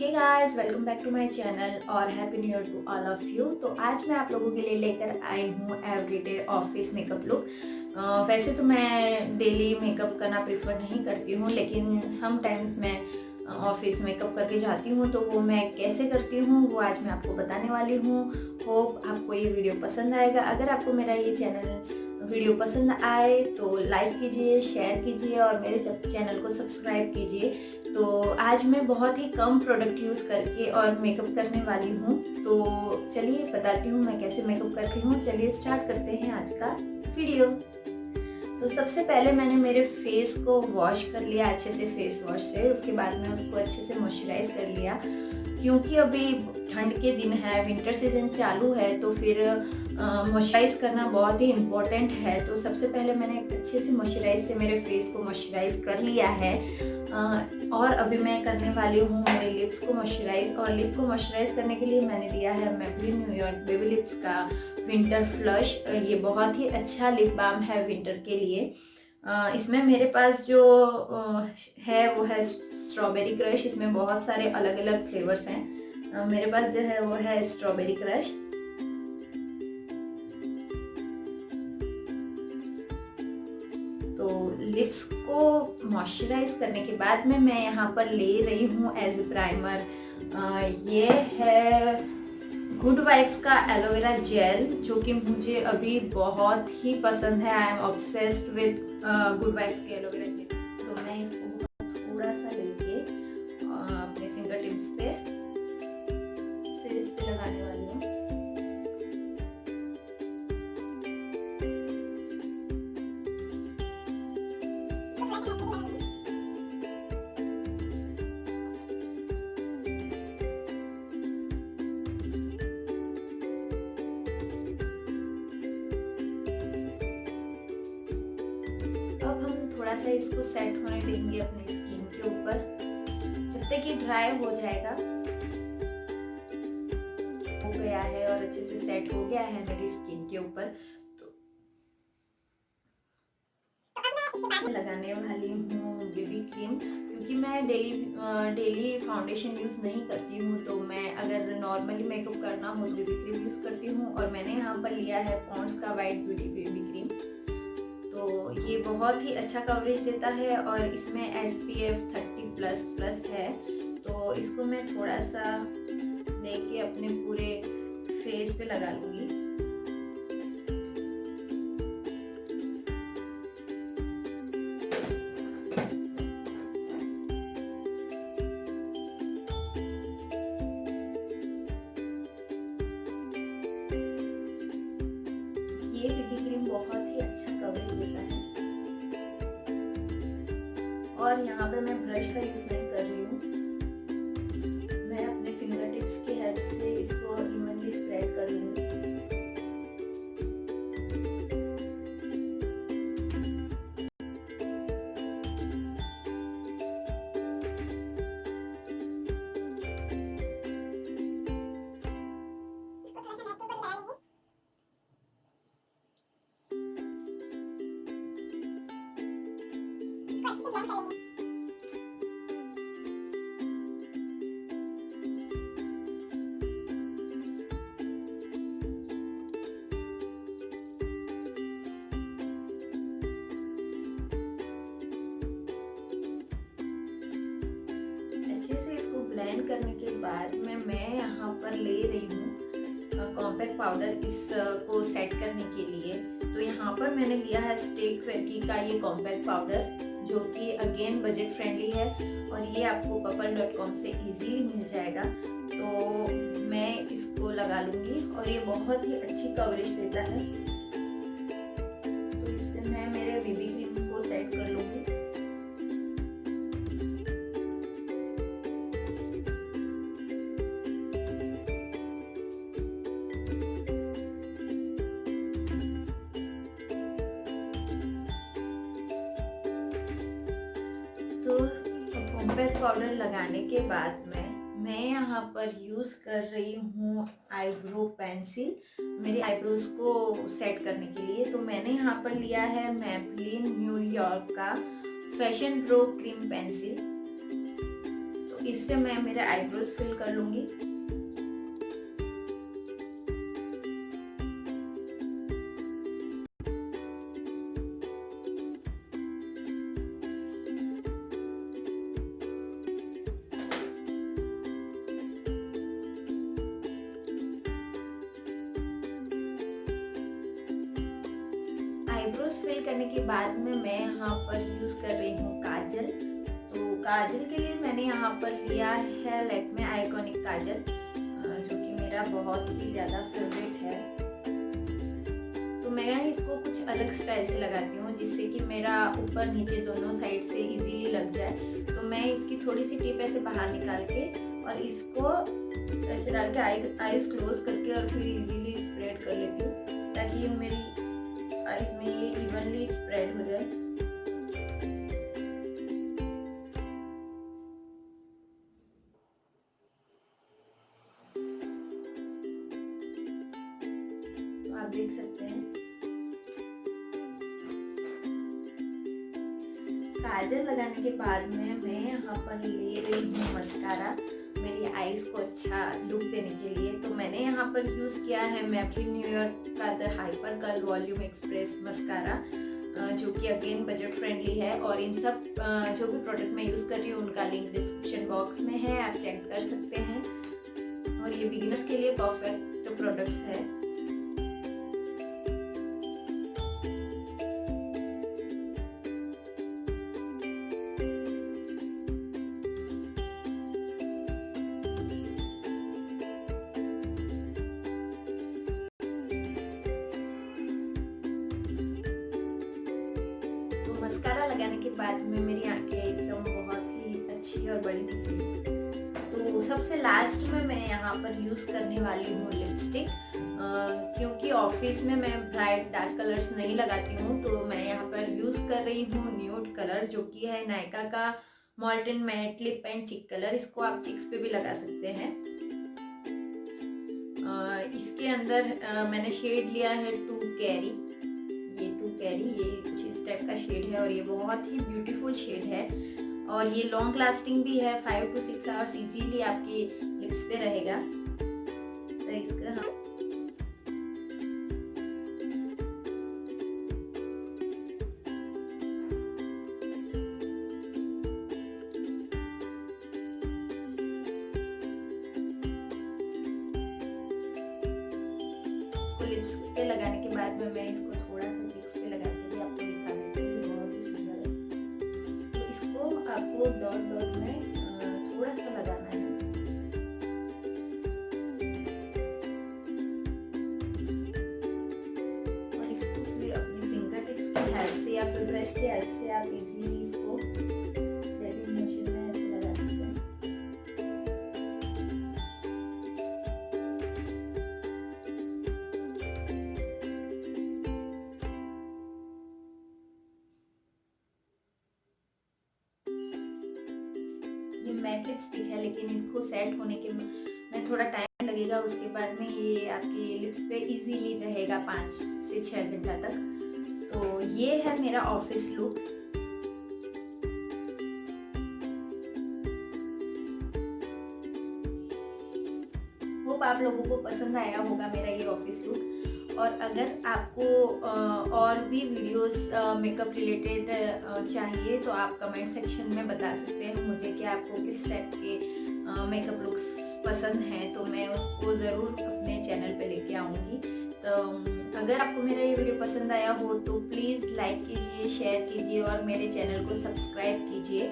Hey guys, welcome back to my channel और happy new year to all of you. तो आज मैं आप लोगों के लिए लेकर आई हूँ एवरीडे ऑफिस मेकअप लुक। वैसे तो मैं डेली मेकअप करना प्रेफर नहीं करती हूँ, लेकिन समटाइम्स मैं ऑफिस मेकअप करके जाती हूँ, तो वो मैं कैसे करती हूँ वो आज मैं आपको बताने वाली हूँ। होप आपको ये वीडियो पसंद आएगा। अगर आपको मेरा ये वीडियो पसंद आए तो लाइक कीजिए, शेयर कीजिए और मेरे चैनल को सब्सक्राइब कीजिए। तो आज मैं बहुत ही कम प्रोडक्ट यूज़ करके और मेकअप करने वाली हूँ। तो चलिए बताती हूँ मैं कैसे मेकअप करती हूँ। चलिए स्टार्ट करते हैं आज का वीडियो। तो सबसे पहले मैंने मेरे फेस को वॉश कर लिया अच्छे से फेस वॉश से। उसके बाद में उसको अच्छे से मॉइस्चराइज कर लिया, क्योंकि अभी ठंड के दिन है, विंटर सीजन चालू है, तो फिर मॉइस्चराइज करना बहुत ही इम्पोर्टेंट है। तो सबसे पहले मैंने अच्छे से मॉइस्चराइज से मेरे फेस को मॉइस्चराइज कर लिया है। और अभी मैं करने वाली हूँ मेरे लिप्स को मॉइस्चराइज। और लिप को मॉइस्चराइज करने के लिए मैंने लिया है मेबेलिन न्यूयॉर्क बेबी लिप्स का विंटर फ्लश। ये बहुत ही अच्छा लिप बाम है विंटर के लिए। इसमें मेरे पास जो है वो है स्ट्रॉबेरी क्रश। इसमें बहुत सारे अलग अलग फ्लेवर्स हैं। मेरे पास जो है वो है स्ट्रॉबेरी क्रश। तो लिप्स को मॉइस्चराइज करने के बाद में मैं यहाँ पर ले रही हूँ एज ए प्राइमर, ये है गुड वाइब्स का एलोवेरा जेल, जो कि मुझे अभी बहुत ही पसंद है। I am obsessed with good vibes के एलोवेरा जेल। तो मैं इसको थोड़ा सा लेके अपने फिंगर टिप्स पे फिर इस पे लगाने वाली हूँ। अब हम थोड़ा सा इसको सेट होने देंगे अपनी स्किन के ऊपर, जब तक कि ड्राई हो जाएगा। हो गया है और अच्छे से सेट हो गया है मेरी स्किन के ऊपर। तो लगाने वाली हूँ बेबी क्रीम, क्योंकि मैं डेली फाउंडेशन यूज़ नहीं करती हूँ। तो मैं अगर नॉर्मली मेकअप करना हो तो बेबी क्रीम यूज़ करती हूँ। और मैंने यहाँ पर लिया है पॉन्ड्स का वाइट ब्यूटी बेबी क्रीम। तो ये बहुत ही अच्छा कवरेज देता है और इसमें SPF 30++ है। तो इसको मैं थोड़ा सा लेके अपने पूरे फेस पे लगा लूँगी। ये बेबी क्रीम बहुत ही अच्छा कवरेज देता है। और यहाँ पे मैं ब्रश का यूज नहीं कर रही हूँ, मैं अपने फिंगर टिप्स की हेल्प से इसको इवनली स्प्रेड कर लूँगी। ब्लेंड करने के बाद में मैं यहाँ पर ले रही हूँ कॉम्पैक्ट पाउडर इसको सेट करने के लिए। तो यहाँ पर मैंने लिया है स्टेक फेकी का ये कॉम्पैक्ट पाउडर, जो कि अगेन बजट फ्रेंडली है और ये आपको purple.com से इजीली मिल जाएगा। तो मैं इसको लगा लूँगी और ये बहुत ही अच्छी कवरेज देता है। तो इससे मैं मेरे बेबी क्रीम को सेट कर लूँगी। तो कॉम्पैक्ट पाउडर लगाने के बाद में मैं यहाँ पर यूज़ कर रही हूँ आईब्रो पेंसिल, मेरी आईब्रोज को सेट करने के लिए। तो मैंने यहाँ पर लिया है मेबेलिन न्यूयॉर्क का फैशन प्रो क्रीम पेंसिल। तो इससे मैं मेरे आईब्रोज फिल कर लूँगी। आईब्रोज फिल करने के बाद में मैं यहाँ पर यूज़ कर रही हूँ काजल। तो काजल के लिए मैंने यहाँ पर लिया है लैक्मे आइकॉनिक काजल, जो कि मेरा बहुत ही ज़्यादा फेवरेट है। तो मैं इसको कुछ अलग स्टाइल से लगाती हूँ जिससे कि मेरा ऊपर नीचे दोनों साइड से इजीली लग जाए। तो मैं इसकी थोड़ी सी टिप ऐसे बाहर निकाल के और इसको ऐसे डाल के आईज क्लोज करके और फिर इजीली स्प्रेड कर लेती हूँ ताकि मेरी आईज में ये इवनली स्प्रेड हो जाए। तो आप देख सकते हैं काजल लगाने के बाद में मैं यहाँ पर ले रही हूँ मस्कारा मेरी आईज को अच्छा लुक देने के लिए। तो मैंने यहाँ पर यूज़ किया है मैब्लिन न्यूयॉर्क का the hyper curl volume express mascara, जो कि अगेन बजट फ्रेंडली है। और इन सब जो भी प्रोडक्ट मैं यूज़ कर रही हूँ उनका लिंक डिस्क्रिप्शन बॉक्स में है, आप चेक कर सकते हैं। और ये बिगिनर्स के लिए परफेक्ट प्रोडक्ट्स है। मस्कारा लगाने के बाद में मेरी आंखें एकदम बहुत ही अच्छी और बड़ी दिखी। तो सबसे लास्ट में मैं यहाँ पर यूज़ करने वाली हूँ लिपस्टिक, क्योंकि ऑफिस में मैं ब्राइट डार्क कलर्स नहीं लगाती हूँ। तो मैं यहाँ पर यूज़ कर रही हूँ न्यूड कलर, जो कि है नायका का मॉल्टन मैट लिप एंड चिक कलर। इसको आप चिक्स पे भी लगा सकते हैं। इसके अंदर मैंने शेड लिया है टू कैरी, ये कुछ इस टाइप का शेड है और ये बहुत ही ब्यूटीफुल शेड है और ये लॉन्ग लास्टिंग भी है। 5 to 6 आवर्स इजीली आपकी लिप्स पे रहेगा। तो इसका इसको लिप्स पे लगाने के बाद में मैं इसको थोड़ा सा चिक्स पे लगा के भी आपको दिखा देती हूँ, बहुत ही सुंदर है। तो इसको आपको डॉट डॉट में थोड़ा सा लगाना है। और इसको फिर अपनी फिंगर टिप्स की हेल्प से या फिर ब्रश की हेल्प से आप इजीली इसको सेटिंग मोशन में ऐसे लगा सकते हैं। ये मैट लिपस्टिक है लेकिन इसको सेट होने के में थोड़ा टाइम लगेगा। उसके बाद में ये आपकी लिप्स पे इजीली रहेगा 5 से 6 घंटा तक। तो ये है मेरा ऑफिस लुक। होप आप लोगों को पसंद आया होगा मेरा ये ऑफिस लुक। और अगर आपको और भी वीडियोस मेकअप रिलेटेड चाहिए तो आप कमेंट सेक्शन में बता सकते हैं मुझे कि आपको किस टाइप के मेकअप लुक्स पसंद हैं, तो मैं उसको ज़रूर अपने चैनल पे लेके आऊँगी। तो अगर आपको मेरा ये वीडियो पसंद आया हो तो प्लीज़ लाइक कीजिए, शेयर कीजिए और मेरे चैनल को सब्सक्राइब कीजिए।